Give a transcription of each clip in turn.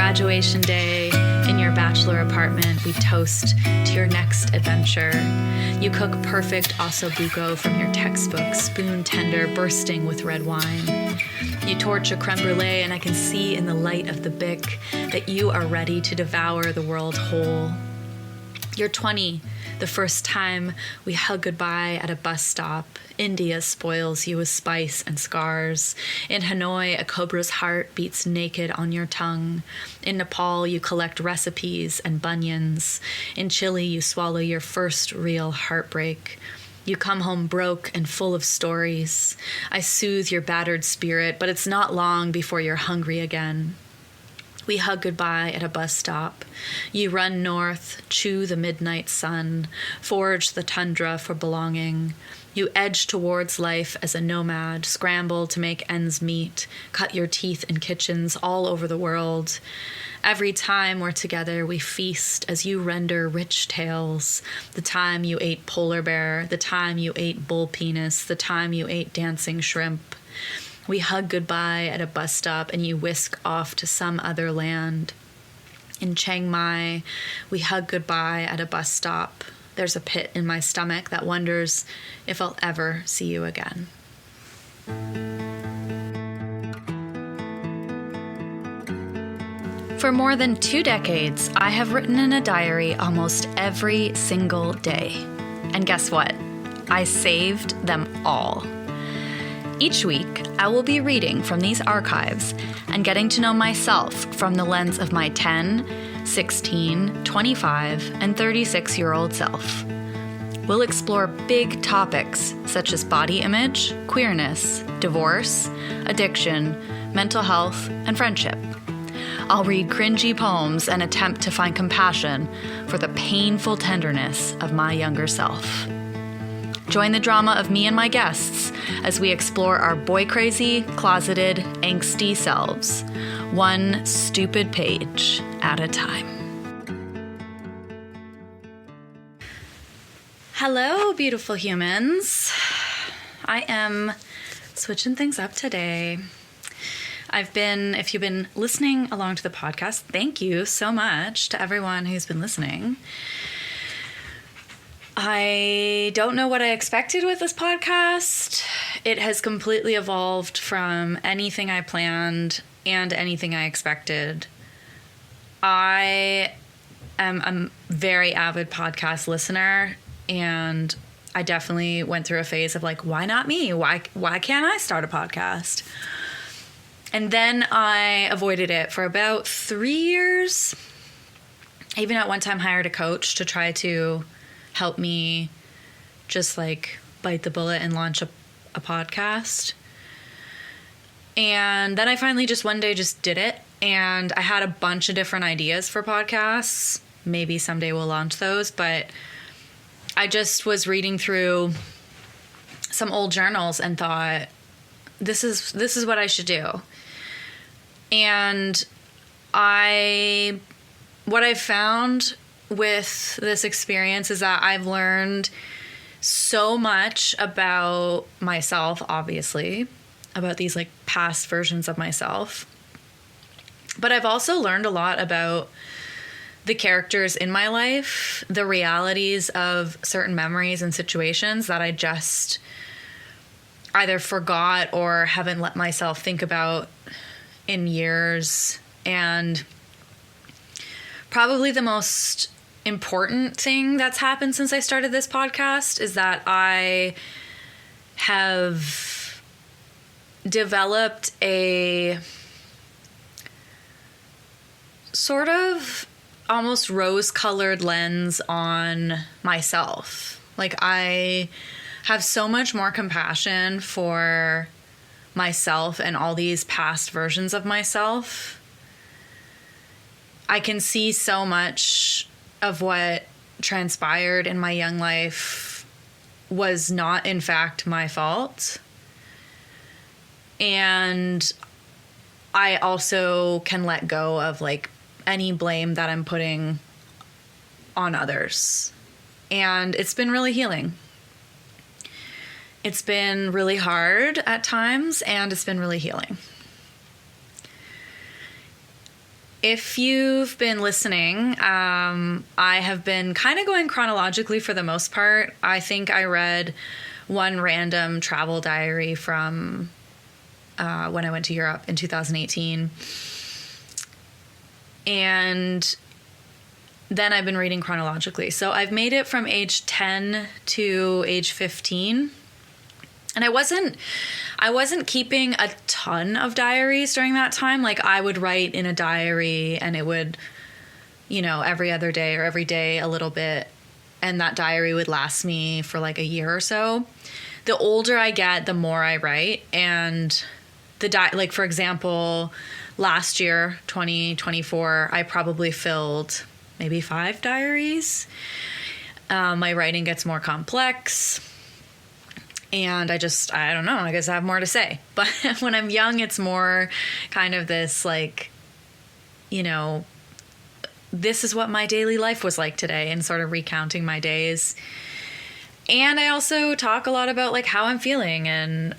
graduation day, in your bachelor apartment, we toast to your next adventure. You cook perfect ossobuco from your textbook, spoon tender, bursting with red wine. You torch a creme brulee, and I can see in the light of the Bic that you are ready to devour the world whole. You're 20, the first time we hug goodbye at a bus stop. India spoils you with spice and scars. In Hanoi, a cobra's heart beats naked on your tongue. In Nepal, you collect recipes and bunions. In Chile, you swallow your first real heartbreak. You come home broke and full of stories. I soothe your battered spirit, but it's not long before you're hungry again. We hug goodbye at a bus stop. You run north, chew the midnight sun, forage the tundra for belonging. You edge towards life as a nomad, scramble to make ends meet, cut your teeth in kitchens all over the world. Every time we're together, we feast as you render rich tales. The time you ate polar bear, the time you ate bull penis, the time you ate dancing shrimp. We hug goodbye at a bus stop and you whisk off to some other land. In Chiang Mai, we hug goodbye at a bus stop. There's a pit in my stomach that wonders if I'll ever see you again. For more than 2 decades, I have written in a diary almost every single day. And guess what? I saved them all. Each week, I will be reading from these archives and getting to know myself from the lens of my 10, 16, 25, and 36-year-old self. We'll explore big topics such as body image, queerness, divorce, addiction, mental health, and friendship. I'll read cringy poems and attempt to find compassion for the painful tenderness of my younger self. Join the drama of me and my guests as we explore our boy-crazy, closeted, angsty selves, one stupid page at a time. Hello, beautiful humans. I am switching things up today. If you've been listening along to the podcast, thank you so much to everyone who's been listening. I don't know what I expected with this podcast. It has completely evolved from anything I planned and anything I expected. I am a very avid podcast listener, and I definitely went through a phase of like, why not me? Why can't I start a podcast? And then I avoided it for about 3 years. I even at one time hired a coach to try to help me just like bite the bullet and launch a podcast. And then I finally just one day just did it. And I had a bunch of different ideas for podcasts. Maybe someday we'll launch those. But I just was reading through some old journals and thought, this is what I should do. And what I've found with this experience is that I've learned so much about myself, obviously, about these like past versions of myself. But I've also learned a lot about the characters in my life, the realities of certain memories and situations that I just either forgot or haven't let myself think about in years. And probably the most important thing that's happened since I started this podcast is that I have developed a sort of almost rose-colored lens on myself. Like, I have so much more compassion for myself and all these past versions of myself. I can see so much of what transpired in my young life was not, in fact, my fault. And I also can let go of like any blame that I'm putting on others. And it's been really healing. It's been really hard at times, and it's been really healing. if you've been listening, I have been kind of going chronologically for the most part. I think I read one random travel diary from when I went to Europe in 2018. And then I've been reading chronologically. So I've made it from age 10 to age 15. And I wasn't keeping a ton of diaries during that time. Like, I would write in a diary and it would, every other day or every day a little bit. And that diary would last me for like a year or so. The older I get, the more I write. And like, for example, last year, 2024, I probably filled maybe 5 diaries. My writing gets more complex. And I don't know, I guess I have more to say. But when I'm young, it's more kind of this like, this is what my daily life was like today, and sort of recounting my days. And I also talk a lot about like how I'm feeling and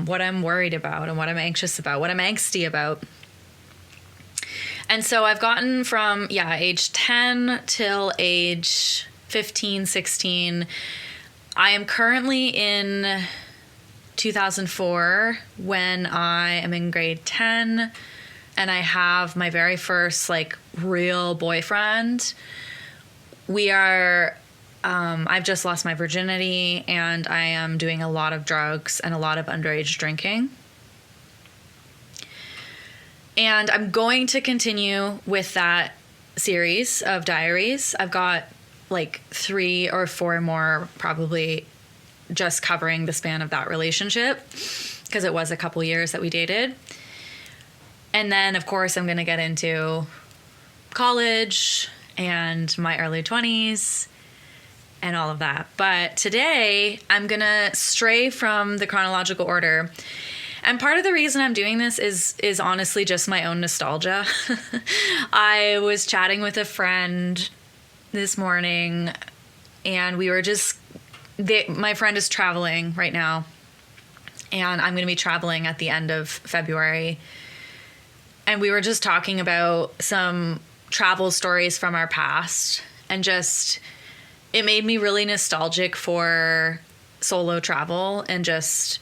what I'm worried about and what I'm anxious about, what I'm angsty about. And so I've gotten from, age 10 till age 15, 16. I am currently in 2004 when I am in grade 10 and I have my very first like real boyfriend. I've just lost my virginity and I am doing a lot of drugs and a lot of underage drinking. And I'm going to continue with that series of diaries. I've got like 3 or 4 more probably just covering the span of that relationship, because it was a couple years that we dated. And then, of course, I'm going to get into college and my early 20s and all of that. But today, I'm going to stray from the chronological order. And part of the reason I'm doing this is honestly just my own nostalgia. I was chatting with a friend this morning, and we were my friend is traveling right now, and I'm going to be traveling at the end of February. And we were just talking about some travel stories from our past, and it made me really nostalgic for solo travel and just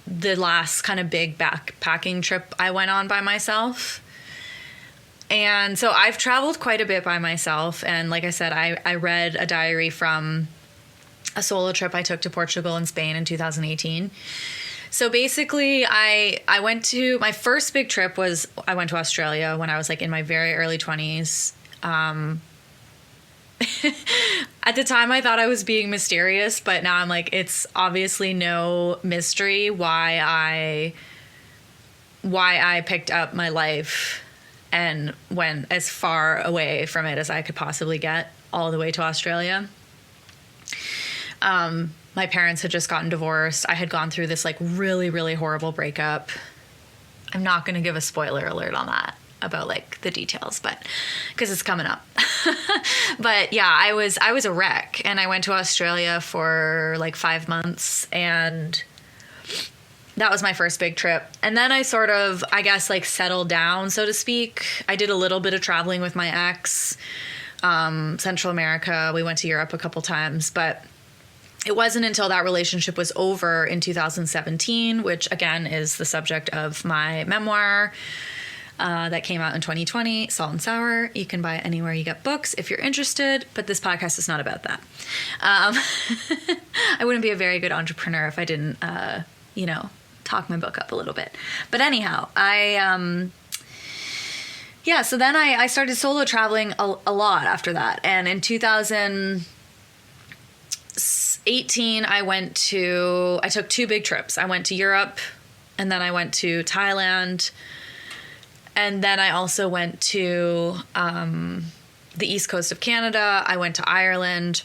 the last kind of big backpacking trip I went on by myself. And so I've traveled quite a bit by myself. And like I said, I read a diary from a solo trip I took to Portugal and Spain in 2018. So basically, my first big trip was I went to Australia when I was like in my very early 20s. At the time, I thought I was being mysterious, but now I'm like, it's obviously no mystery why I picked up my life and went as far away from it as I could possibly get, all the way to Australia. My parents had just gotten divorced. I had gone through this like really, really horrible breakup. I'm not going to give a spoiler alert on that about like the details, but because it's coming up. But yeah, I was a wreck, and I went to Australia for like 5 months, and that was my first big trip. And then I sort of, I guess, like settled down, so to speak. I did a little bit of traveling with my ex, Central America. We went to Europe a couple times, but it wasn't until that relationship was over in 2017, which again is the subject of my memoir that came out in 2020, Salt and Sour. You can buy it anywhere you get books if you're interested, but this podcast is not about that. I wouldn't be a very good entrepreneur if I didn't, talk my book up a little bit. But anyhow, so then I started solo traveling a lot after that. And in 2018, I took 2 big trips. I went to Europe, and then I went to Thailand. And then I also went to the east coast of Canada. I went to Ireland.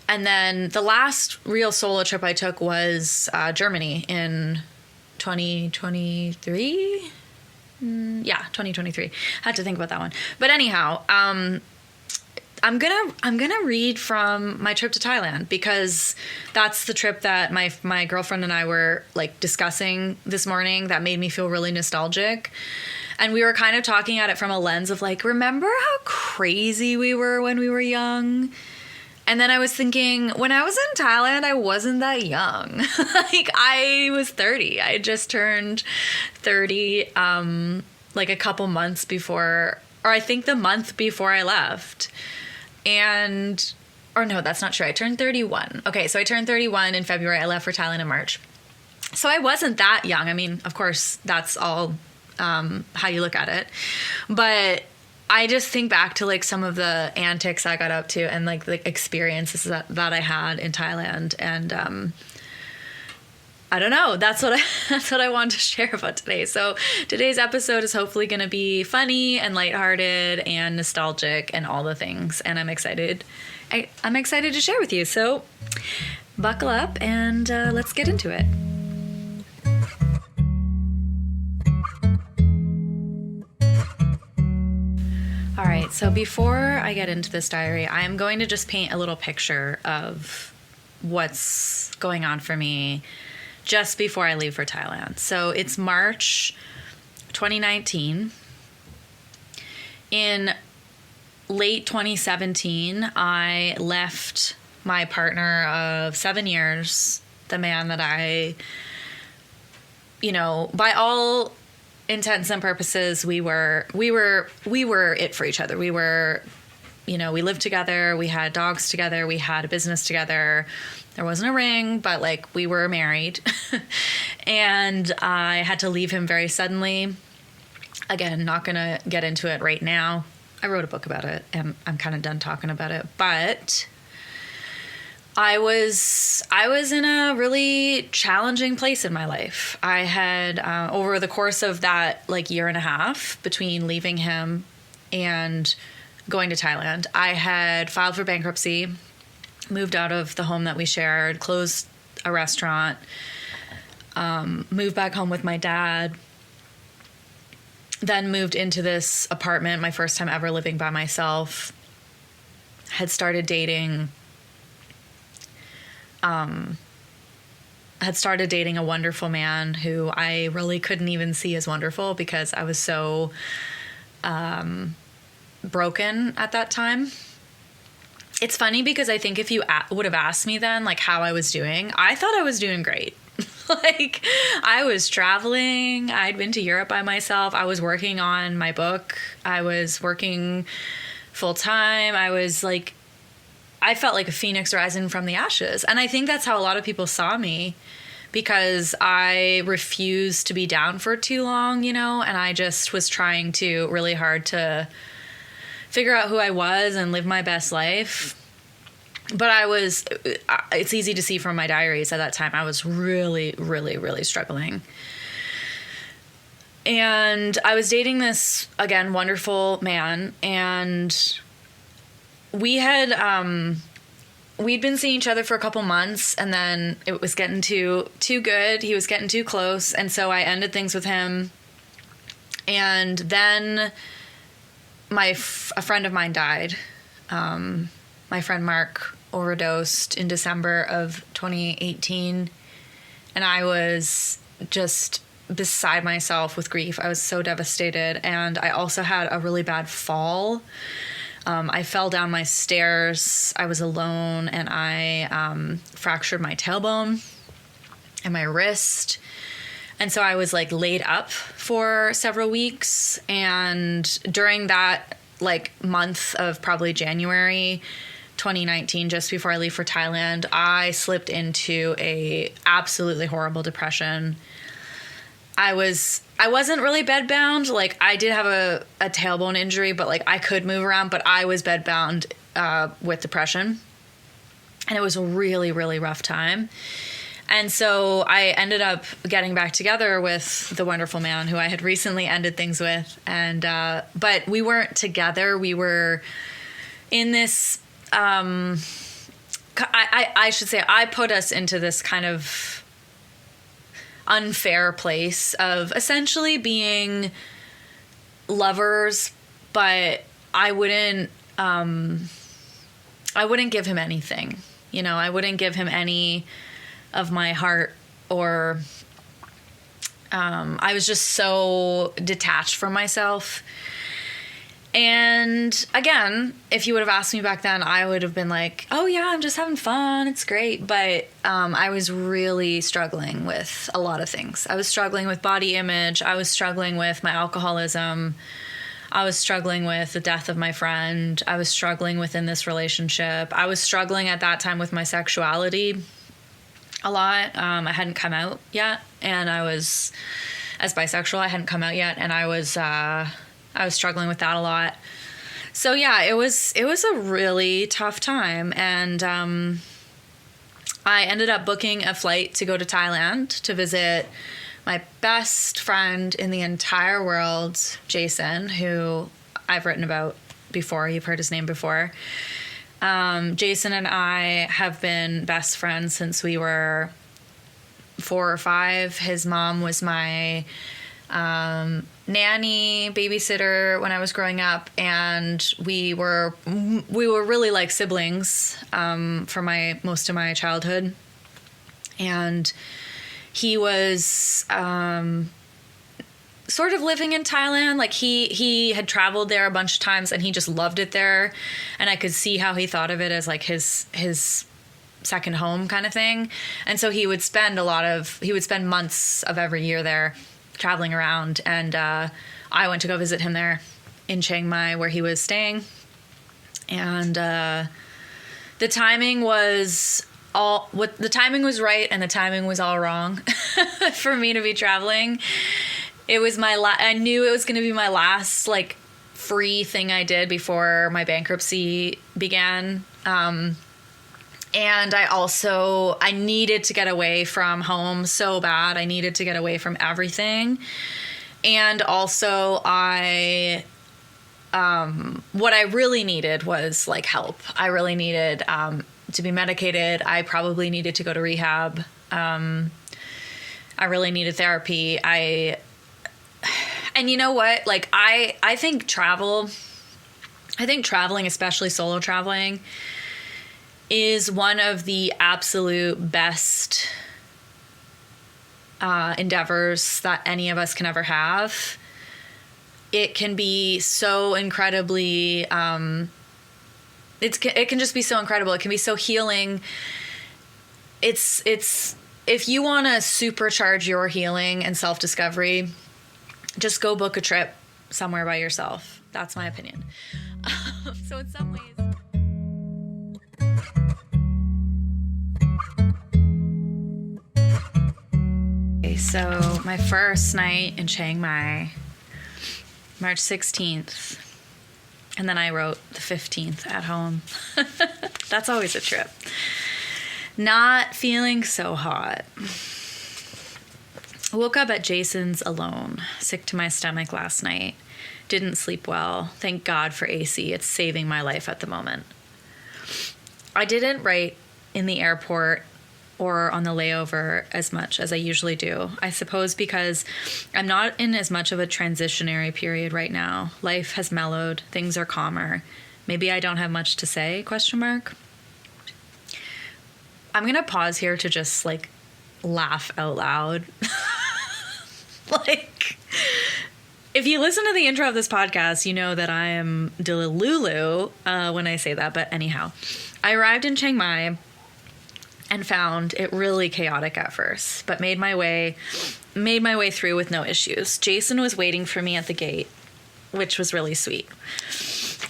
And then the last real solo trip I took was Germany in 2023. 2023. Had to think about that one. But anyhow, I'm gonna read from my trip to Thailand, because that's the trip that my girlfriend and I were like discussing this morning that made me feel really nostalgic. And we were kind of talking at it from a lens of like, remember how crazy we were when we were young? And then I was thinking, when I was in Thailand, I wasn't that young. Like, I was 30. I had just turned 30 like a couple months before, or I think the month before I left. Or no, that's not true. I turned 31. Okay, so I turned 31 in February. I left for Thailand in March. So I wasn't that young. I mean, of course, that's all how you look at it. But I just think back to like some of the antics I got up to and like the experiences that I had in Thailand. And I don't know. That's what I wanted to share about today. So today's episode is hopefully going to be funny and lighthearted and nostalgic and all the things. And I'm excited. I'm excited to share with you. So buckle up and let's get into it. All right, so before I get into this diary, I'm going to just paint a little picture of what's going on for me just before I leave for Thailand. So it's March 2019. In late 2017, I left my partner of 7 years, the man that I, by all intents and purposes, we were it for each other. We were, we lived together, we had dogs together, we had a business together. There wasn't a ring, but like we were married. And I had to leave him very suddenly. Again, not gonna get into it right now. I wrote a book about it and I'm kind of done talking about it, but I was in a really challenging place in my life. I had, over the course of that like year and a half between leaving him and going to Thailand, I had filed for bankruptcy, moved out of the home that we shared, closed a restaurant, moved back home with my dad, then moved into this apartment, my first time ever living by myself, had started dating a wonderful man who I really couldn't even see as wonderful because I was so broken at that time. It's funny because I think if you would have asked me then, like how I was doing, I thought I was doing great. Like I was traveling. I'd been to Europe by myself. I was working on my book. I was working full time. I felt like a phoenix rising from the ashes. And I think that's how a lot of people saw me because I refused to be down for too long, and I just was trying to really hard to figure out who I was and live my best life. But it's easy to see from my diaries at that time, I was really, really, really struggling. And I was dating this, again, wonderful man, and we had, we'd been seeing each other for a couple months, and then it was getting too good. He was getting too close. And so I ended things with him. And then a friend of mine died. My friend Mark overdosed in December of 2018. And I was just beside myself with grief. I was so devastated. And I also had a really bad fall. I fell down my stairs. I was alone, and I fractured my tailbone and my wrist. And so I was like laid up for several weeks. And during that like month of probably January 2019, just before I leave for Thailand, I slipped into a absolutely horrible depression. I wasn't really bedbound. Like I did have a tailbone injury, but like I could move around, but I was bedbound with depression. And it was a really, really rough time. And so I ended up getting back together with the wonderful man who I had recently ended things with. And but we weren't together. We were in this, I should say, I put us into this kind of unfair place of essentially being lovers, but I wouldn't I wouldn't give him anything. You know, I wouldn't give him any of my heart, or I was just so detached from myself. And again, if you would have asked me back then, I would have been like, oh yeah, I'm just having fun. It's great. But I was really struggling with a lot of things. I was struggling with body image. I was struggling with my alcoholism. I was struggling with the death of my friend. I was struggling within this relationship. I was struggling at that time with my sexuality a lot. I hadn't come out yet. And I was, as bisexual, I hadn't come out yet. And I was struggling with that a lot. So yeah, it was a really tough time. And I ended up booking a flight to go to Thailand to visit my best friend in the entire world, Jason, who I've written about before. You've heard his name before. Jason and I have been best friends since we were 4 or 5. His mom was my nanny, babysitter when I was growing up, and we were really like siblings for most of my childhood. And he was sort of living in Thailand. Like he had traveled there a bunch of times and he just loved it there, and I could see how he thought of it as like his second home kind of thing. And so he would spend months of every year there traveling around, and I went to go visit him there in Chiang Mai where he was staying. And the timing was right and the timing was all wrong for me to be traveling. It was I knew it was going to be my last like free thing I did before my bankruptcy began. And I needed to get away from home so bad. I needed to get away from everything. And also what I really needed was like help. I really needed to be medicated. I probably needed to go to rehab. I really needed therapy. And you know what? Like I think traveling, especially solo traveling, is one of the absolute best endeavors that any of us can ever have. It can be so incredibly, it can just be so incredible. It can be so healing. It's if you want to supercharge your healing and self-discovery, just go book a trip somewhere by yourself. That's my opinion. So in some ways, so my first night in Chiang Mai, March 16th, and then I wrote the 15th at home. That's always a trip. Not feeling so hot. I woke up at Jason's alone, sick to my stomach last night. Didn't sleep well. Thank God for AC. It's saving my life at the moment. I didn't write in the airport or on the layover as much as I usually do. I suppose because I'm not in as much of a transitionary period right now. Life has mellowed. Things are calmer. Maybe I don't have much to say, ? I'm going to pause here to just like laugh out loud. Like, if you listen to the intro of this podcast, you know that I am Delulu when I say that. But anyhow, I arrived in Chiang Mai and found it really chaotic at first, but made my way through with no issues. Jason was waiting for me at the gate, which was really sweet.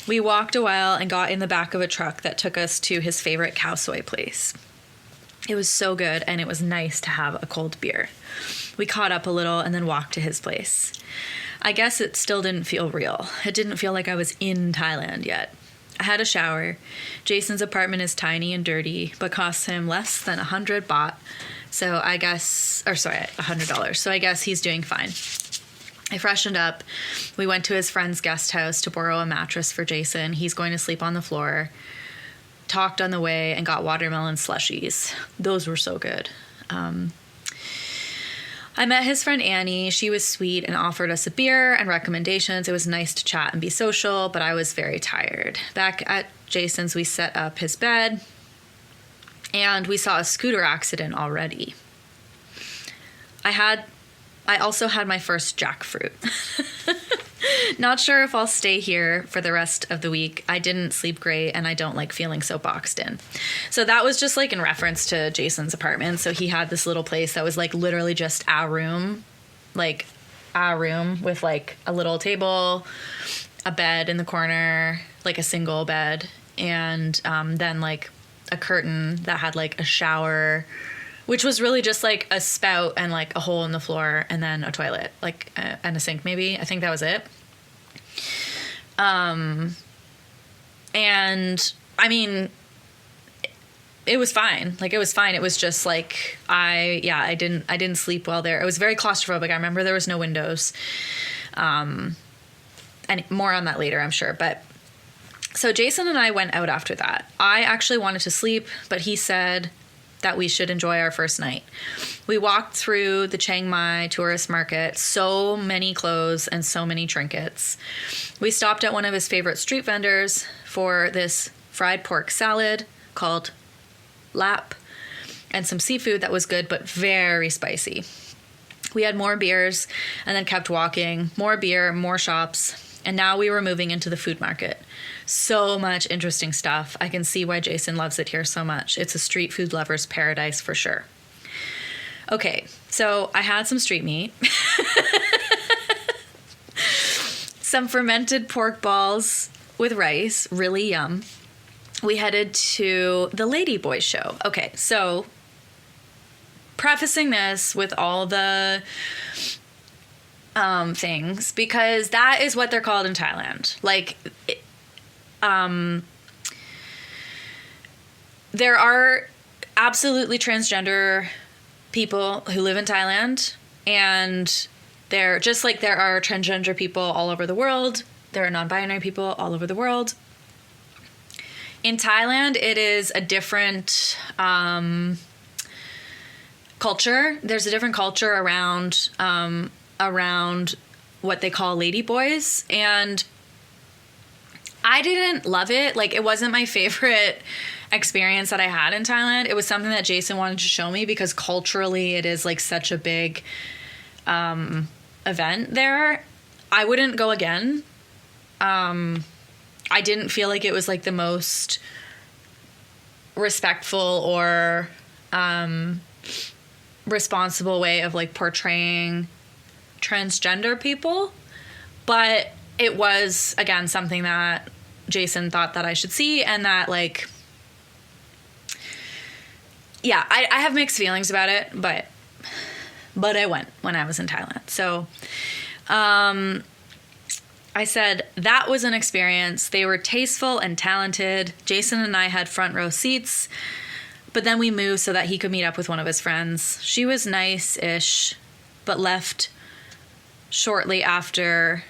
We walked a while and got in the back of a truck that took us to his favorite khao soi place. It was so good, and it was nice to have a cold beer. We caught up a little and then walked to his place. I guess it still didn't feel real. It didn't feel like I was in Thailand yet. I had a shower. Jason's apartment is tiny and dirty, but costs him less than 100 baht. So I guess, $100. So I guess he's doing fine. I freshened up. We went to his friend's guest house to borrow a mattress for Jason. He's going to sleep on the floor. Talked on the way and got watermelon slushies. Those were so good. I met his friend Annie. She was sweet and offered us a beer and recommendations. It was nice to chat and be social, but I was very tired. Back at Jason's, we set up his bed, and we saw a scooter accident already. I also had my first jackfruit. Not sure if I'll stay here for the rest of the week. I didn't sleep great, and I don't like feeling so boxed in. So that was just like in reference to Jason's apartment. So he had this little place that was like literally just our room with like a little table, a bed in the corner, like a single bed, and then like a curtain that had like a shower, which was really just like a spout and like a hole in the floor, and then a toilet, like and a sink maybe. I think that was it. And I mean, it was fine. Like, it was fine. It was just like, I didn't sleep well there. It was very claustrophobic. I remember there was no windows. And more on that later, I'm sure. But so Jason and I went out after that. I actually wanted to sleep, but he said that we should enjoy our first night. We walked through the Chiang Mai tourist market, so many clothes and so many trinkets. We stopped at one of his favorite street vendors for this fried pork salad called lap and some seafood that was good but very spicy. We had more beers and then kept walking, more beer, more shops, and now we were moving into the food market. So much interesting stuff. I can see why Jason loves it here so much. It's a street food lover's paradise for sure. Okay, so I had some street meat, some fermented pork balls with rice, really yum. We headed to the Lady Boy show. Okay, so prefacing this with all the things, because that is what they're called in Thailand. Like, there are absolutely transgender people who live in Thailand, and they're just like there are transgender people all over the world. There are non-binary people all over the world. In Thailand, it is a different culture. There's a different culture around what they call ladyboys, and I didn't love it. Like, it wasn't my favorite experience that I had in Thailand. It was something that Jason wanted to show me because culturally it is like such a big event there. I wouldn't go again. I didn't feel like it was like the most respectful or responsible way of like portraying transgender people, but it was, again, something that Jason thought that I should see, and that, like, yeah, I have mixed feelings about it, but I went when I was in Thailand. So I said that was an experience. They were tasteful and talented. Jason and I had front row seats, but then we moved so that he could meet up with one of his friends. She was nice-ish, but left shortly after.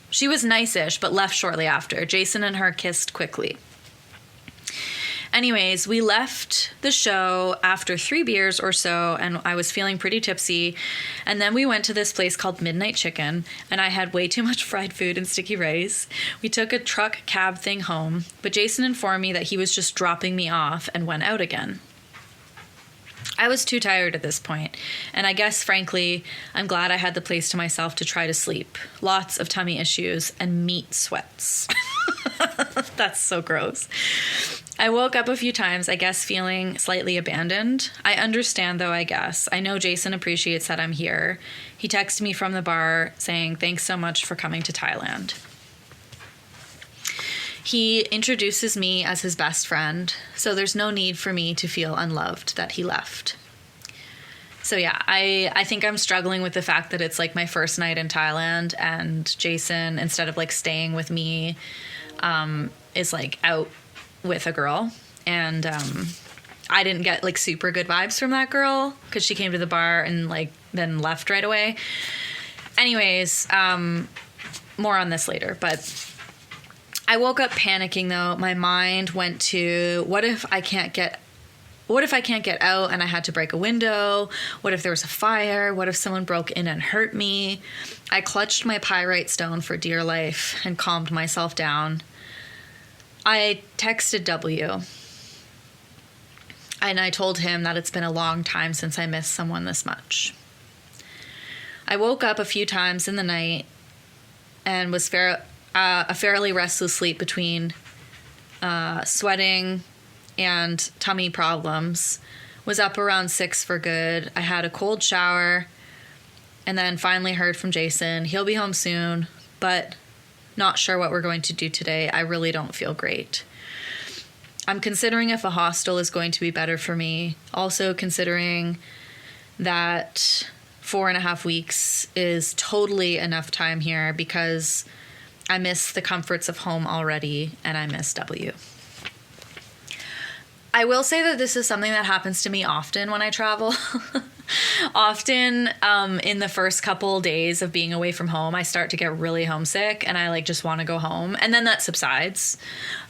She was nice-ish, but left shortly after. Jason and her kissed quickly. Anyways, we left the show after 3 beers or so, and I was feeling pretty tipsy. And then we went to this place called Midnight Chicken, and I had way too much fried food and sticky rice. We took a truck cab thing home, but Jason informed me that he was just dropping me off and went out again. I was too tired at this point, and I guess, frankly, I'm glad I had the place to myself to try to sleep. Lots of tummy issues and meat sweats. That's so gross. I woke up a few times, I guess, feeling slightly abandoned. I understand, though, I guess. I know Jason appreciates that I'm here. He texted me from the bar saying, "Thanks so much for coming to Thailand." He introduces me as his best friend, so there's no need for me to feel unloved that he left. So yeah, I think I'm struggling with the fact that it's like my first night in Thailand, and Jason, instead of like staying with me, is like out with a girl. And I didn't get like super good vibes from that girl because she came to the bar and like then left right away. Anyways, more on this later, but I woke up panicking though. My mind went to, what if I can't get out and I had to break a window? What if there was a fire? What if someone broke in and hurt me? I clutched my pyrite stone for dear life and calmed myself down. I texted W, and I told him that it's been a long time since I missed someone this much. I woke up a few times in the night and was a fairly restless sleep between sweating and tummy problems. Was up around 6 for good. I had a cold shower and then finally heard from Jason. He'll be home soon, but not sure what we're going to do today. I really don't feel great. I'm considering if a hostel is going to be better for me. Also considering that 4.5 weeks is totally enough time here because I miss the comforts of home already and I miss W. I will say that this is something that happens to me often when I travel. Often in the first couple days of being away from home, I start to get really homesick and I just want to go home, and then that subsides.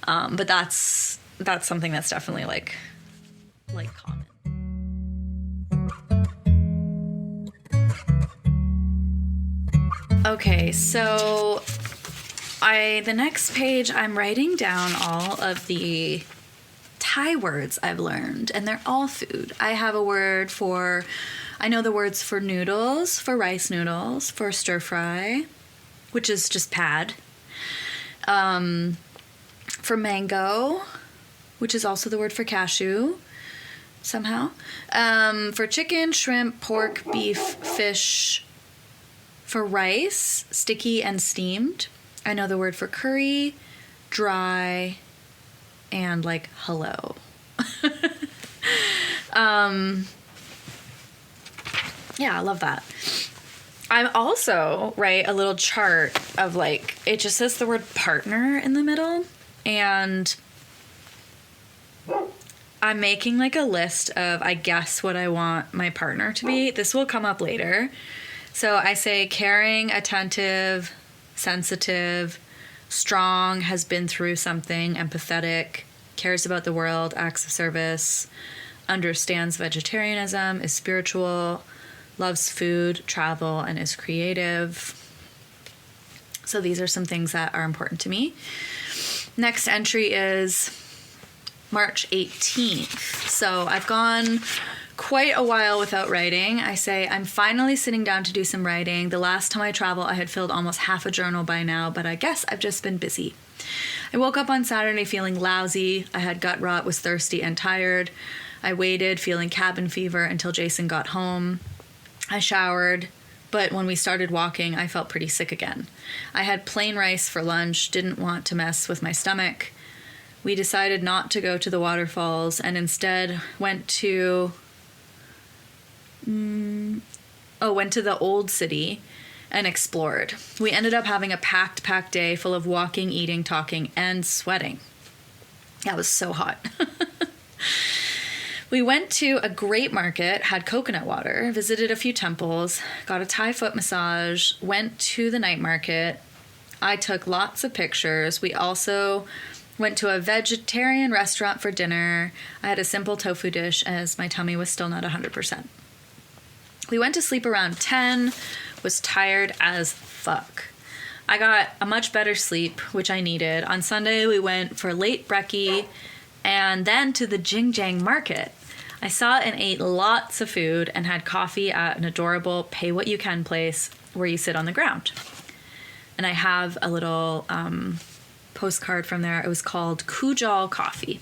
But that's something that's definitely like common. Okay, so the next page I'm writing down all of the Thai words I've learned, and they're all food. I know the words for noodles, for rice noodles, for stir fry, which is just pad, for mango, which is also the word for cashew, somehow, for chicken, shrimp, pork, beef, fish, for rice, sticky and steamed. I know the word for curry, dry, and hello. Yeah, I love that. I'm also write a little chart of it just says the word partner in the middle, and I'm making a list of, I guess, what I want my partner to be. This will come up later. So I say caring, attentive, sensitive, strong, has been through something, empathetic, cares about the world, acts of service, understands vegetarianism, is spiritual, loves food, travel, and is creative. So these are some things that are important to me. Next entry is March 18th. So I've gone quite a while without writing. I say I'm finally sitting down to do some writing. The last time I traveled, I had filled almost half a journal by now, but I guess I've just been busy. I woke up on Saturday feeling lousy. I had gut rot, was thirsty and tired. I waited, feeling cabin fever, until Jason got home. I showered, but when we started walking, I felt pretty sick again. I had plain rice for lunch, didn't want to mess with my stomach. We decided not to go to the waterfalls and instead went to the old city and explored. We ended up having a packed day full of walking, eating, talking, and sweating. That was so hot. We went to a great market, had coconut water, visited a few temples, got a Thai foot massage, went to the night market. I took lots of pictures. We also went to a vegetarian restaurant for dinner. I had a simple tofu dish as my tummy was still not 100%. We went to sleep around 10, was tired as fuck. I got a much better sleep, which I needed. On Sunday, we went for late brekkie and then to the Jinjiang market. I saw and ate lots of food and had coffee at an adorable pay-what-you-can place where you sit on the ground. And I have a little postcard from there. It was called Kujal Coffee.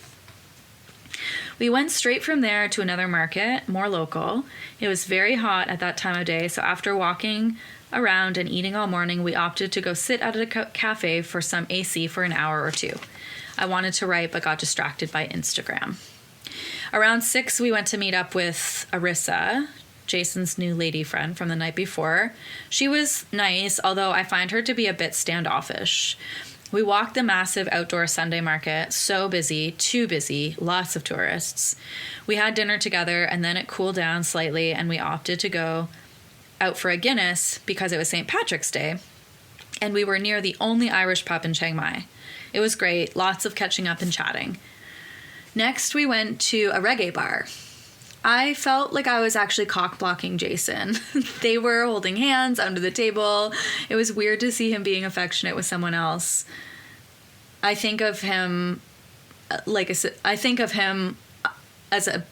We went straight from there to another market, more local. It was very hot at that time of day, so after walking around and eating all morning, we opted to go sit at a cafe for some AC for an hour or two. I wanted to write, but got distracted by Instagram. Around 6, we went to meet up with Arissa, Jason's new lady friend from the night before. She was nice, although I find her to be a bit standoffish. We walked the massive outdoor Sunday market, so busy, too busy, lots of tourists. We had dinner together, and then it cooled down slightly, and we opted to go out for a Guinness because it was St. Patrick's Day, and we were near the only Irish pub in Chiang Mai. It was great, lots of catching up and chatting. Next, we went to a reggae bar. I felt like I was actually cock-blocking Jason. They were holding hands under the table. It was weird to see him being affectionate with someone else. I think of him I think of him as a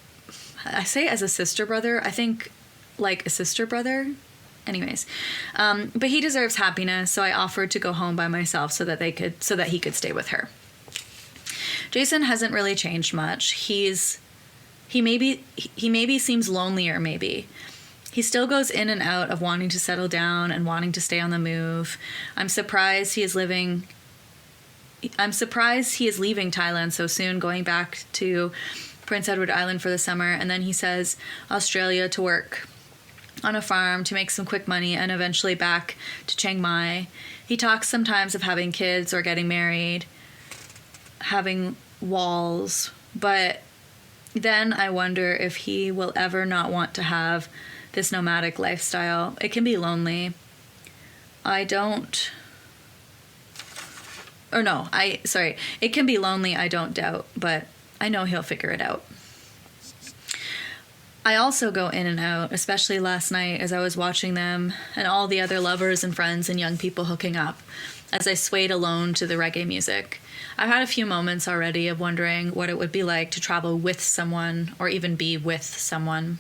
sister brother. I think like a sister brother. Anyways, but he deserves happiness, so I offered to go home by myself so that he could stay with her. Jason hasn't really changed much. He maybe seems lonelier, maybe. He still goes in and out of wanting to settle down and wanting to stay on the move. I'm surprised he is leaving Thailand so soon, going back to Prince Edward Island for the summer, and then he says Australia to work on a farm to make some quick money, and eventually back to Chiang Mai. He talks sometimes of having kids or getting married, having walls, but then I wonder if he will ever not want to have this nomadic lifestyle. It can be lonely. It can be lonely, I don't doubt, but I know he'll figure it out. I also go in and out, especially last night as I was watching them and all the other lovers and friends and young people hooking up as I swayed alone to the reggae music. I've had a few moments already of wondering what it would be like to travel with someone or even be with someone.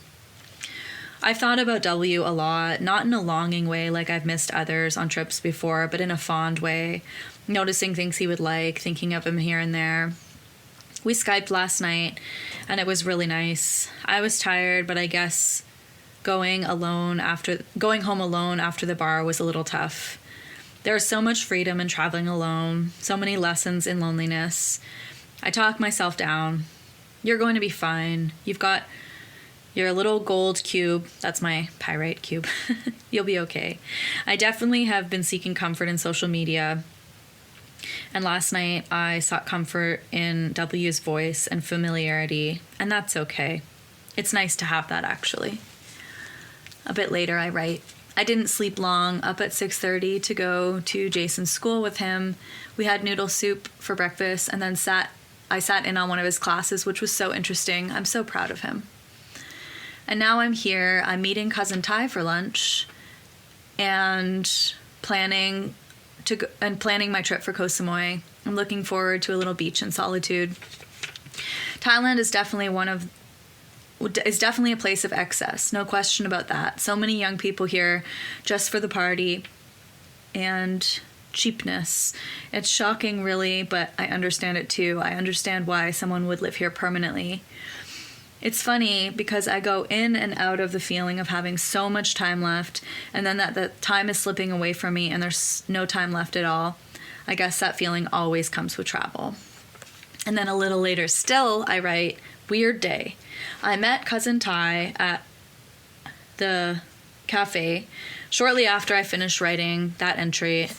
I've thought about W a lot, not in a longing way like I've missed others on trips before, but in a fond way, noticing things he would like, thinking of him here and there. We Skyped last night, and it was really nice. I was tired, but I guess going home alone after the bar was a little tough. There is so much freedom in traveling alone, so many lessons in loneliness. I talk myself down. You're going to be fine. You've got your little gold cube. That's my pyrite cube. You'll be okay. I definitely have been seeking comfort in social media. And last night I sought comfort in W's voice and familiarity, and that's okay. It's nice to have that, actually. A bit later I write, I didn't sleep long, up at 6:30 to go to Jason's school with him. We had noodle soup for breakfast, and then I sat in on one of his classes, which was so interesting. I'm so proud of him. And now I'm here. I'm meeting Cousin Thai for lunch and planning my trip for Koh Samui. I'm looking forward to a little beach and solitude. Thailand is definitely a place of excess, no question about that. So many young people here just for the party and cheapness. It's shocking, really, but I understand it too. I understand why someone would live here permanently. It's funny because I go in and out of the feeling of having so much time left, and then that the time is slipping away from me and there's no time left at all. I guess that feeling always comes with travel. And then a little later still, I write, weird day. I met Cousin Thai at the cafe shortly after I finished writing that entry.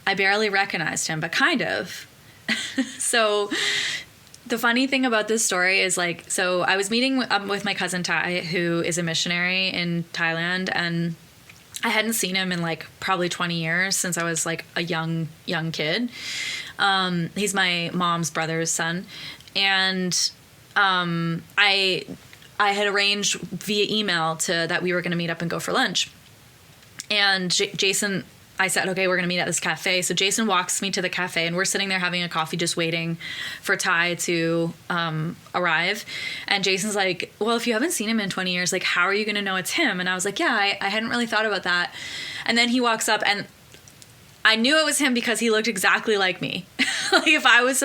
I barely recognized him, but kind of. So the funny thing about this story is so I was meeting with my cousin Thai, who is a missionary in Thailand, and I hadn't seen him in probably 20 years since I was a young kid. He's my mom's brother's son. And I had arranged via email that we were going to meet up and go for lunch. And Jason, I said, okay, we're going to meet at this cafe. So Jason walks me to the cafe, and we're sitting there having a coffee, just waiting for Ty to arrive. And Jason's like, well, if you haven't seen him in 20 years, how are you going to know it's him? And I was like, yeah, I hadn't really thought about that. And then he walks up, and I knew it was him because he looked exactly like me. If I was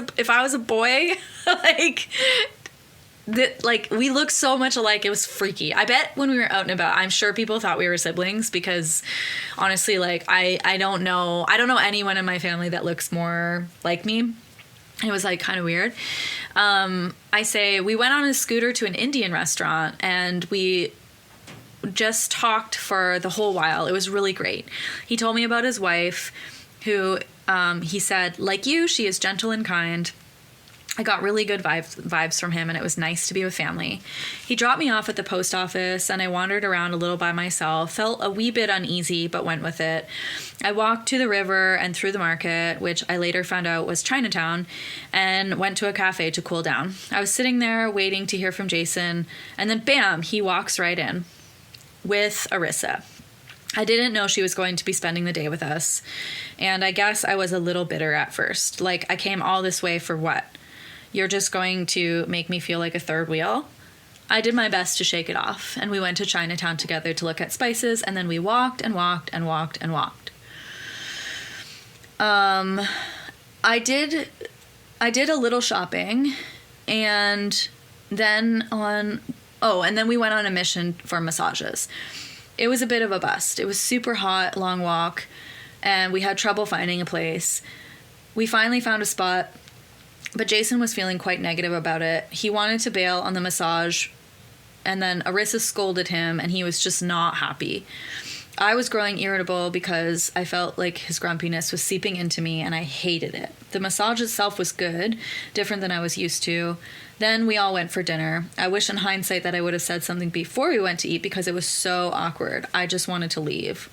a boy, we look so much alike. It was freaky. I bet when we were out and about, I'm sure people thought we were siblings because honestly, I don't know anyone in my family that looks more like me. It was kind of weird. I say we went on a scooter to an Indian restaurant and we just talked for the whole while. It was really great. He told me about his wife who, he said, like you, she is gentle and kind. I got really good vibes from him, and it was nice to be with family. He dropped me off at the post office, and I wandered around a little by myself, felt a wee bit uneasy, but went with it. I walked to the river and through the market, which I later found out was Chinatown, and went to a cafe to cool down. I was sitting there waiting to hear from Jason, and then bam, he walks right in with Arissa. I didn't know she was going to be spending the day with us. And I guess I was a little bitter at first. Like, I came all this way for what? You're just going to make me feel like a third wheel? I did my best to shake it off. And we went to Chinatown together to look at spices. And then we walked and walked and walked and walked. I did a little shopping. And then we went on a mission for massages. It was a bit of a bust. It was super hot, long walk, and we had trouble finding a place. We finally found a spot, but Jason was feeling quite negative about it. He wanted to bail on the massage, and then Arissa scolded him, and he was just not happy. I was growing irritable because I felt like his grumpiness was seeping into me, and I hated it. The massage itself was good, different than I was used to. Then we all went for dinner. I wish in hindsight that I would have said something before we went to eat because it was so awkward. I just wanted to leave.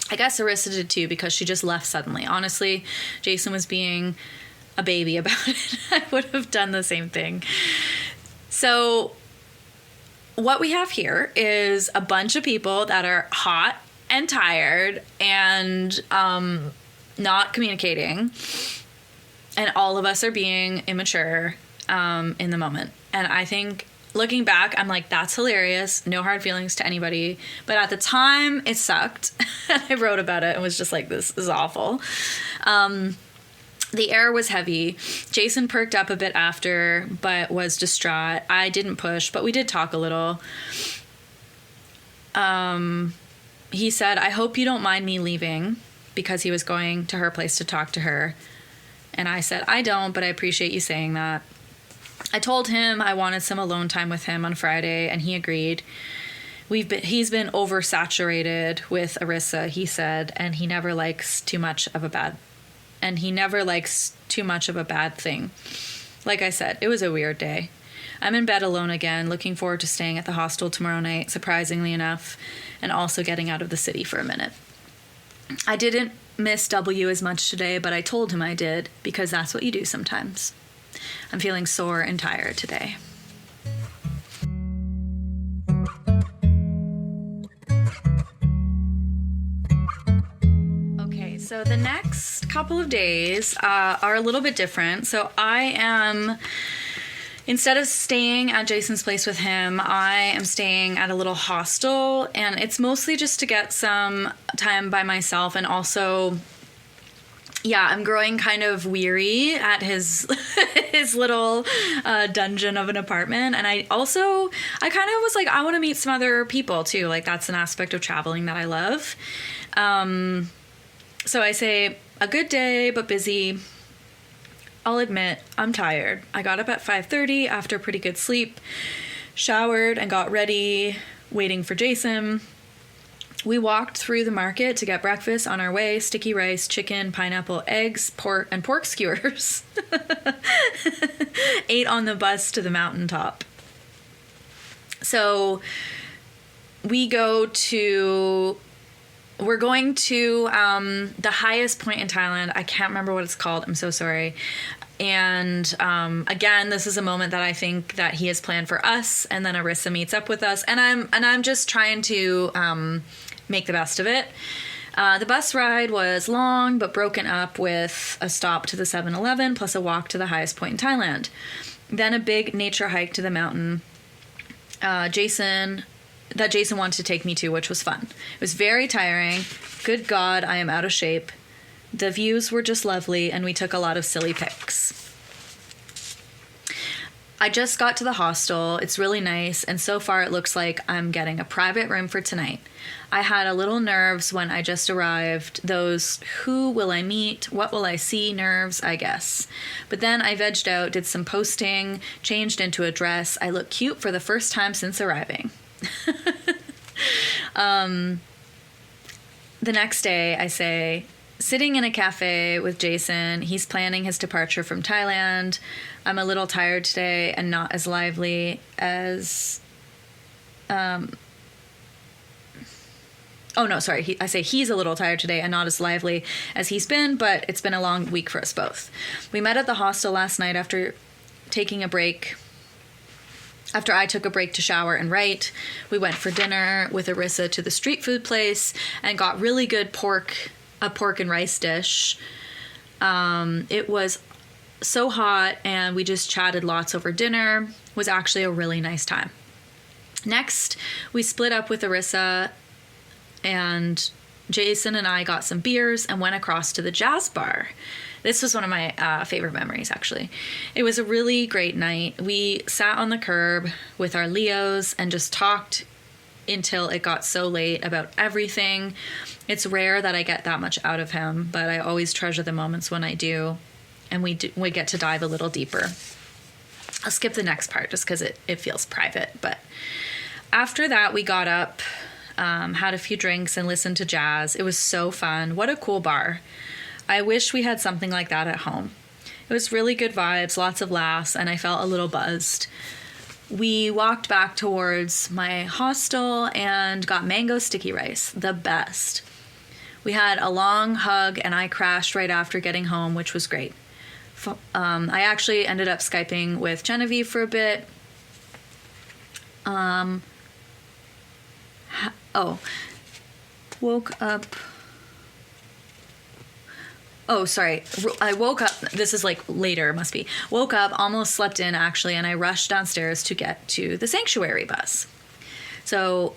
I guess Arissa did too because she just left suddenly. Honestly, Jason was being a baby about it. I would have done the same thing. So what we have here is a bunch of people that are hot and tired and not communicating. And all of us are being immature in the moment. And I think looking back, I'm like, that's hilarious. No hard feelings to anybody. But at the time, it sucked. And I wrote about it and was just like, this is awful. The air was heavy. Jason perked up a bit after, but was distraught. I didn't push, but we did talk a little. He said, I hope you don't mind me leaving, because he was going to her place to talk to her. And I said, I don't, but I appreciate you saying that. I told him I wanted some alone time with him on Friday, and he agreed. He's been oversaturated with Arissa, he said, and he never likes too much of a bad thing. Like I said, it was a weird day. I'm in bed alone again, looking forward to staying at the hostel tomorrow night, surprisingly enough, and also getting out of the city for a minute. I didn't miss W as much today, but I told him I did, because that's what you do sometimes. I'm feeling sore and tired today. Okay, so the next couple of days are a little bit different. So instead of staying at Jason's place with him, I am staying at a little hostel, and it's mostly just to get some time by myself, and also, I'm growing kind of weary at his little dungeon of an apartment, and I kind of was like, I want to meet some other people too. Like, that's an aspect of traveling that I love. So I say, a good day, but busy. I'll admit, I'm tired. I got up at 5:30 after a pretty good sleep, showered and got ready, waiting for Jason. We walked through the market to get breakfast on our way: sticky rice, chicken, pineapple, eggs, pork skewers. Ate on the bus to the mountaintop. So we're going to the highest point in Thailand. I can't remember what it's called. I'm so sorry. And again, this is a moment that I think that he has planned for us, and then Arissa meets up with us, and I'm just trying to make the best of it. The bus ride was long but broken up with a stop to the 7-Eleven plus a walk to the highest point in Thailand. Then a big nature hike to the mountain Jason wanted to take me to, which was fun. It was very tiring. Good God, I am out of shape. The views were just lovely, and we took a lot of silly pics. I just got to the hostel. It's really nice, and so far it looks like I'm getting a private room for tonight. I had a little nerves when I just arrived. Those who will I meet, what will I see nerves, I guess. But then I vegged out, did some posting, changed into a dress. I look cute for the first time since arriving. The next day, I say, sitting in a cafe with Jason. He's planning his departure from Thailand. I'm a little tired today and not as lively as... I say he's a little tired today and not as lively as he's been, but it's been a long week for us both. We met at the hostel last night after taking a break After I took a break to shower and write, we went for dinner with Arissa to the street food place and got really good a pork and rice dish. It was so hot and we just chatted lots over dinner. It was actually a really nice time. Next, we split up with Arissa, and Jason and I got some beers and went across to the jazz bar. This was one of my favorite memories, actually. It was a really great night. We sat on the curb with our Leos and just talked until it got so late about everything. It's rare that I get that much out of him, but I always treasure the moments when I do, and we get to dive a little deeper. I'll skip the next part just because it feels private, but after that, we got up, had a few drinks, and listened to jazz. It was so fun. What a cool bar. I wish we had something like that at home. It was really good vibes, lots of laughs, and I felt a little buzzed. We walked back towards my hostel and got mango sticky rice, the best. We had a long hug, and I crashed right after getting home, which was great. I actually ended up Skyping with Genevieve for a bit. Woke up. Oh, sorry. I woke up. This is like later, must be. Woke up, almost slept in actually, and I rushed downstairs to get to the sanctuary bus. So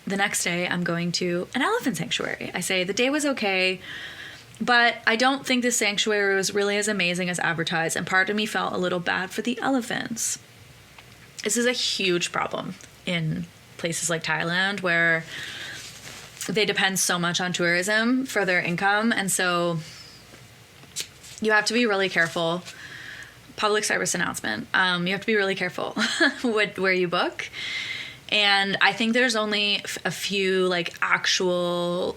the next day, I'm going to an elephant sanctuary. I say the day was okay, but I don't think the sanctuary was really as amazing as advertised, and part of me felt a little bad for the elephants. This is a huge problem in places like Thailand where they depend so much on tourism for their income, and so you have to be really careful. Public service announcement. You have to be really careful where you book. And I think there's only a few like actual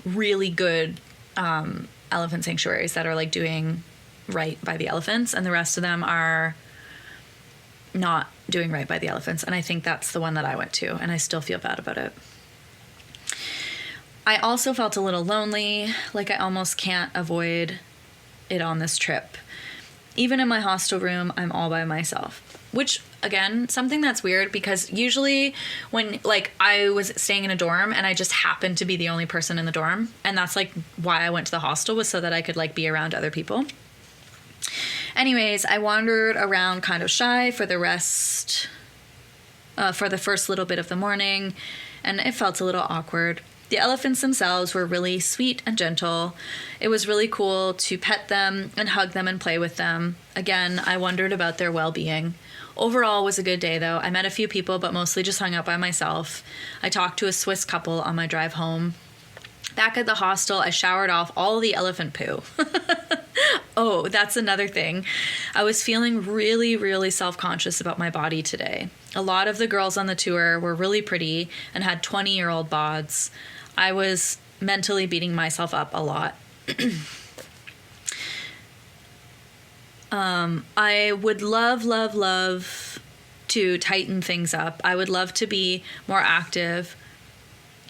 really good elephant sanctuaries that are like doing right by the elephants, and the rest of them are not doing right by the elephants. And I think that's the one that I went to, and I still feel bad about it. I also felt a little lonely, like I almost can't avoid it on this trip. Even in my hostel room, I'm all by myself, which again, something that's weird because usually when like I was staying in a dorm and I just happened to be the only person in the dorm, and that's like why I went to the hostel, was so that I could like be around other people. Anyways, I wandered around kind of shy for the first little bit of the morning, and it felt a little awkward. The elephants themselves were really sweet and gentle. It was really cool to pet them and hug them and play with them. Again, I wondered about their well-being. Overall, it was a good day, though. I met a few people, but mostly just hung out by myself. I talked to a Swiss couple on my drive home. Back at the hostel, I showered off all the elephant poo. Oh, that's another thing. I was feeling really, really self-conscious about my body today. A lot of the girls on the tour were really pretty and had 20-year-old bods. I was mentally beating myself up a lot. I would love to tighten things up. I would love to be more active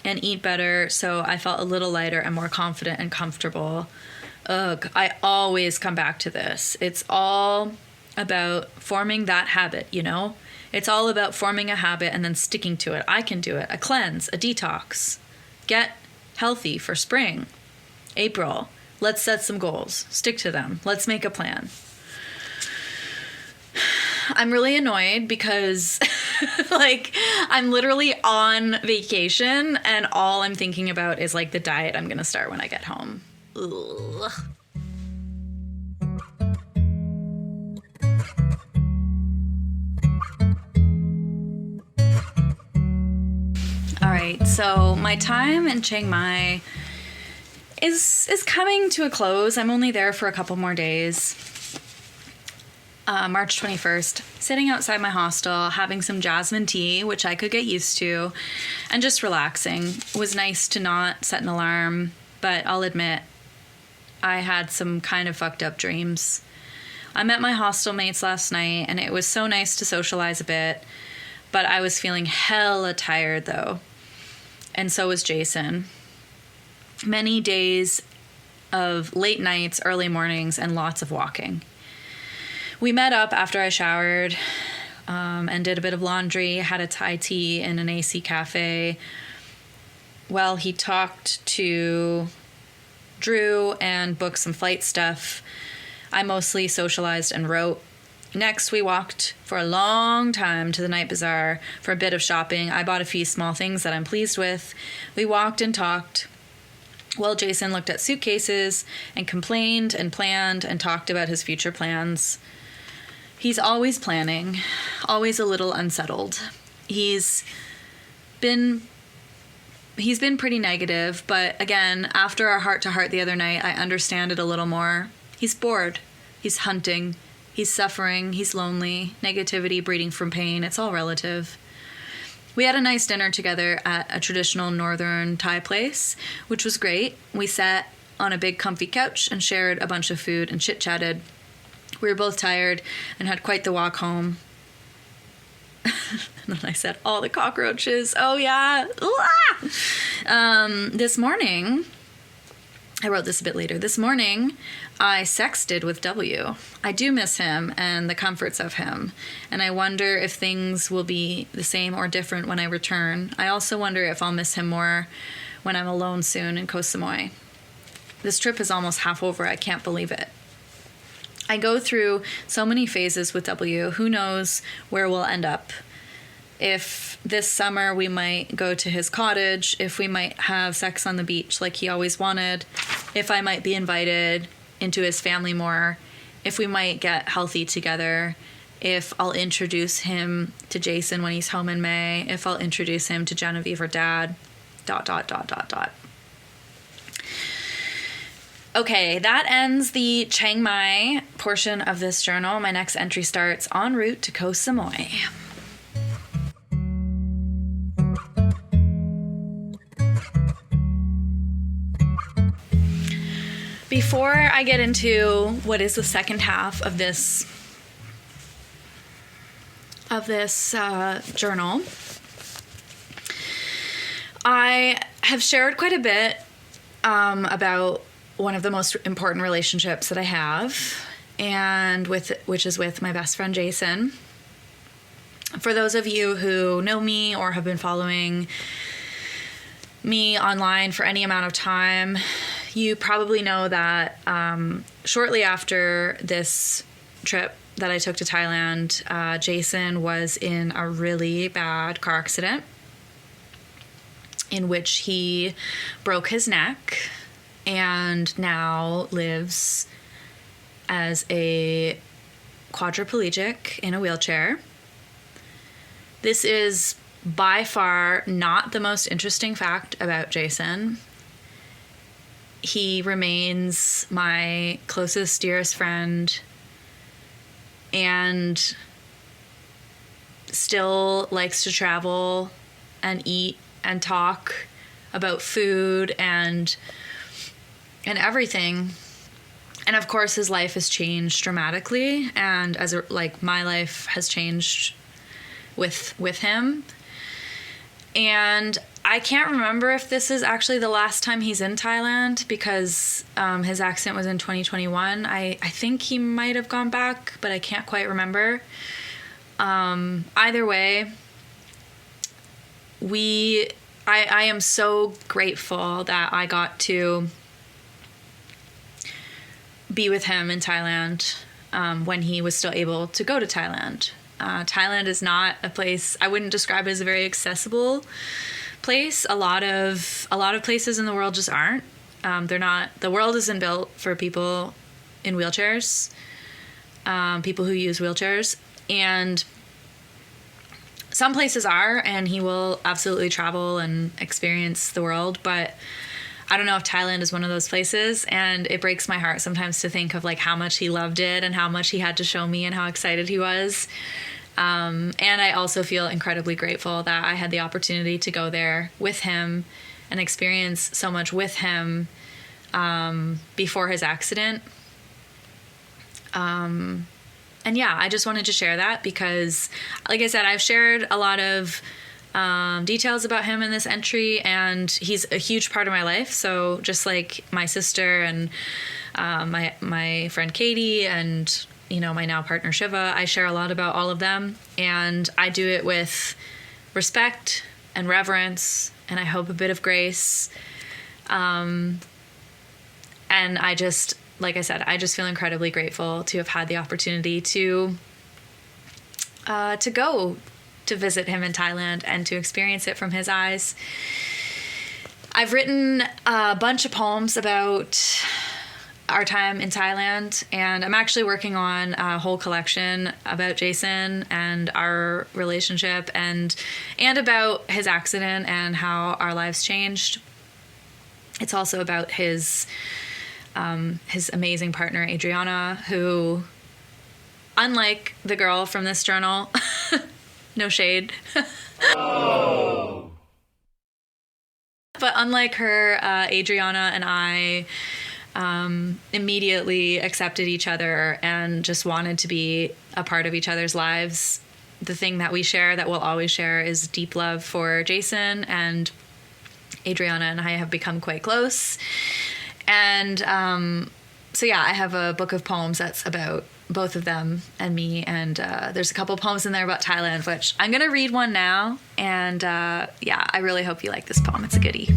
and eat better, so I felt a little lighter and more confident and comfortable. Ugh, I always come back to this. It's all about forming that habit, you know? It's all about forming a habit and then sticking to it. I can do it. A cleanse, a detox. Get healthy for spring, April. Let's set some goals. Stick to them. Let's make a plan. I'm really annoyed because like I'm literally on vacation and all I'm thinking about is like the diet I'm going to start when I get home. Ugh. All right, so my time in Chiang Mai is coming to a close. I'm only there for a couple more days. March 21st, sitting outside my hostel, having some jasmine tea, which I could get used to, and just relaxing. It was nice to not set an alarm, but I'll admit, I had some kind of fucked up dreams. I met my hostel mates last night, and it was so nice to socialize a bit, but I was feeling hella tired, though. And so was Jason. Many days of late nights, early mornings, and lots of walking. We met up after I showered. and did a bit of laundry, had a Thai tea in an AC cafe while he talked to Drew and booked some flight stuff. I mostly socialized and wrote. Next, we walked for a long time to the night bazaar for a bit of shopping. I bought a few small things that I'm pleased with. We walked and talked. Well, Jason looked at suitcases and complained and planned and talked about his future plans. He's always planning, always a little unsettled. He's been pretty negative, but again, after our heart-to-heart the other night, I understand it a little more. He's bored. He's hunting. He's suffering. He's lonely. Negativity breeding from pain. It's all relative. We had a nice dinner together at a traditional northern Thai place, which was great. We sat on a big comfy couch and shared a bunch of food and chit-chatted. We were both tired and had quite the walk home. And then I said, all the cockroaches. Oh, yeah. This morning, I wrote this a bit later. This morning, I sexted with W. I do miss him and the comforts of him, and I wonder if things will be the same or different when I return. I also wonder if I'll miss him more when I'm alone soon in Koh Samui. This trip is almost half over. I can't believe it. I go through so many phases with W. Who knows where we'll end up? If this summer we might go to his cottage, if we might have sex on the beach like he always wanted, if I might be invited into his family more, if we might get healthy together, if I'll introduce him to Jason when he's home in May, if I'll introduce him to Genevieve or Dad, ... Okay, that ends the Chiang Mai portion of this journal. My next entry starts en route to Koh Samui. Before I get into what is the second half of this journal, I have shared quite a bit about one of the most important relationships that I have, which is with my best friend Jason. For those of you who know me or have been following me online for any amount of time, you probably know that shortly after this trip that I took to Thailand, Jason was in a really bad car accident in which he broke his neck and now lives as a quadriplegic in a wheelchair. This is by far not the most interesting fact about Jason. He remains my closest, dearest friend and still likes to travel and eat and talk about food and everything. And of course, his life has changed dramatically, and my life has changed with him. And I can't remember if this is actually the last time he's in Thailand because his accident was in 2021. I think he might have gone back, but I can't quite remember. Either way, I am so grateful that I got to be with him in Thailand when he was still able to go to Thailand. Thailand is not a place I wouldn't describe as a very accessible place. A lot of places in the world just aren't. They're not. The world isn't built for people in wheelchairs, people who use wheelchairs, and some places are, and he will absolutely travel and experience the world, but I don't know if Thailand is one of those places, and it breaks my heart sometimes to think of like how much he loved it and how much he had to show me and how excited he was. And I also feel incredibly grateful that I had the opportunity to go there with him and experience so much with him before his accident. And yeah, I just wanted to share that because, like I said, I've shared a lot of details about him in this entry, and he's a huge part of my life. So just like my sister and my friend Katie and my now partner Shiva. I share a lot about all of them, and I do it with respect and reverence, and I hope a bit of grace. And I just, like I said, I just feel incredibly grateful to have had the opportunity to go to visit him in Thailand and to experience it from his eyes. I've written a bunch of poems about our time in Thailand, and I'm actually working on a whole collection about Jason and our relationship and about his accident and how our lives changed. It's also about his amazing partner, Adriana, who, unlike the girl from this journal, no shade. Oh. But unlike her, Adriana and I immediately accepted each other and just wanted to be a part of each other's lives. The thing that we share, that we'll always share, is deep love for Jason, and Adriana and I have become quite close. And so yeah, I have a book of poems that's about both of them and me, and there's a couple poems in there about Thailand, which I'm gonna read one now, and yeah, I really hope you like this poem. It's a goodie.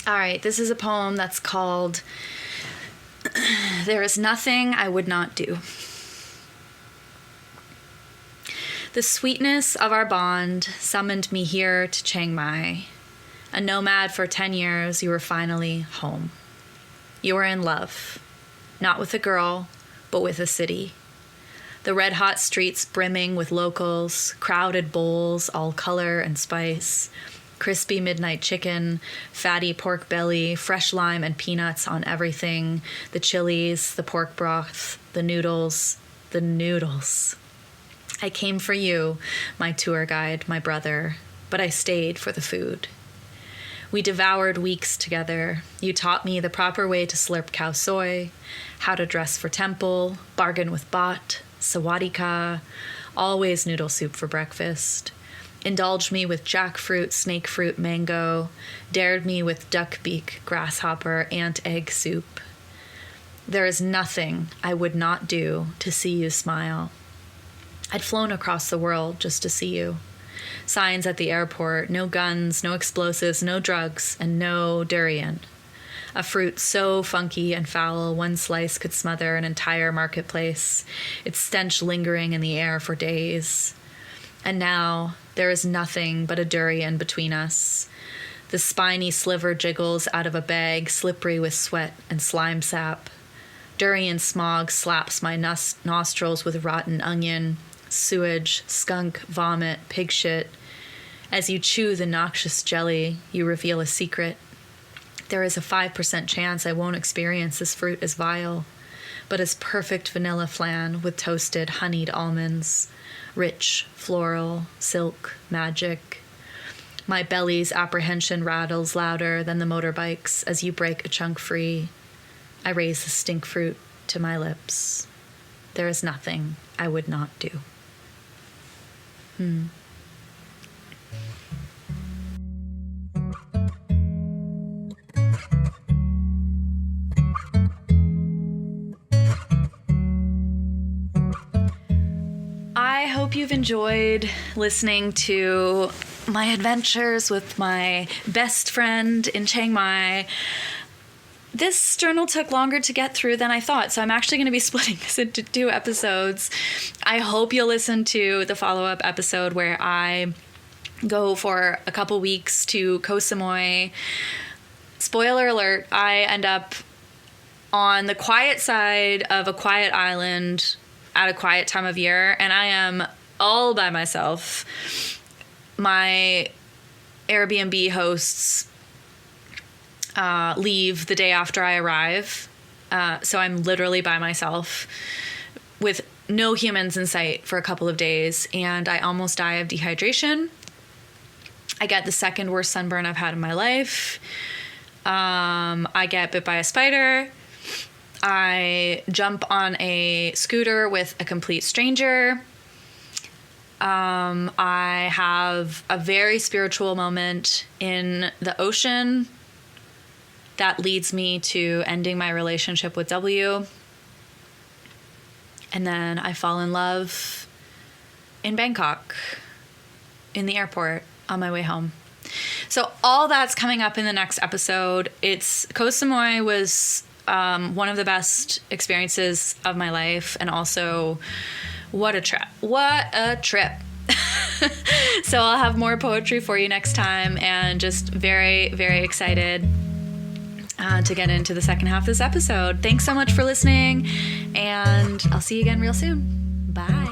All right, this is a poem that's called There Is Nothing I Would Not Do. The sweetness of our bond summoned me here to Chiang Mai. A nomad for 10 years, you were finally home. You were in love, not with a girl, but with a city. The red-hot streets brimming with locals, crowded bowls, all color and spice, crispy midnight chicken, fatty pork belly, fresh lime and peanuts on everything, the chilies, the pork broth, the noodles. I came for you, my tour guide, my brother, but I stayed for the food. We devoured weeks together. You taught me the proper way to slurp cow soy, how to dress for temple, bargain with bot, sawadika, always noodle soup for breakfast. Indulged me with jackfruit, snakefruit, mango, dared me with duck beak, grasshopper, ant egg soup. There is nothing I would not do to see you smile. I'd flown across the world just to see you. Signs at the airport, no guns, no explosives, no drugs, and no durian. A fruit so funky and foul, one slice could smother an entire marketplace, its stench lingering in the air for days. And now there is nothing but a durian between us. The spiny sliver jiggles out of a bag, slippery with sweat and slime sap. Durian smog slaps my nostrils with rotten onion, sewage, skunk, vomit, pig shit. As you chew the noxious jelly, you reveal a secret. There is a 5% chance I won't experience this fruit as vile, but as perfect vanilla flan with toasted, honeyed almonds. Rich, floral, silk, magic. My belly's apprehension rattles louder than the motorbikes as you break a chunk free. I raise the stink fruit to my lips. There is nothing I would not do. I hope you've enjoyed listening to my adventures with my best friend in Chiang Mai. This journal took longer to get through than I thought, so I'm actually going to be splitting this into 2 episodes. I hope you'll listen to the follow-up episode where I go for a couple weeks to Koh Samui. Spoiler alert, I end up on the quiet side of a quiet island at a quiet time of year, and I am all by myself. My Airbnb hosts leave the day after I arrive, so I'm literally by myself with no humans in sight for a couple of days, and I almost die of dehydration. I get the second worst sunburn I've had in my life. I get bit by a spider. I jump on a scooter with a complete stranger. I have a very spiritual moment in the ocean that leads me to ending my relationship with W. And then I fall in love in Bangkok, in the airport on my way home. So all that's coming up in the next episode. Koh Samui was one of the best experiences of my life, and also what a trip. So I'll have more poetry for you next time, and just very, very excited to get into the second half of this episode. Thanks so much for listening, and I'll see you again real soon. Bye.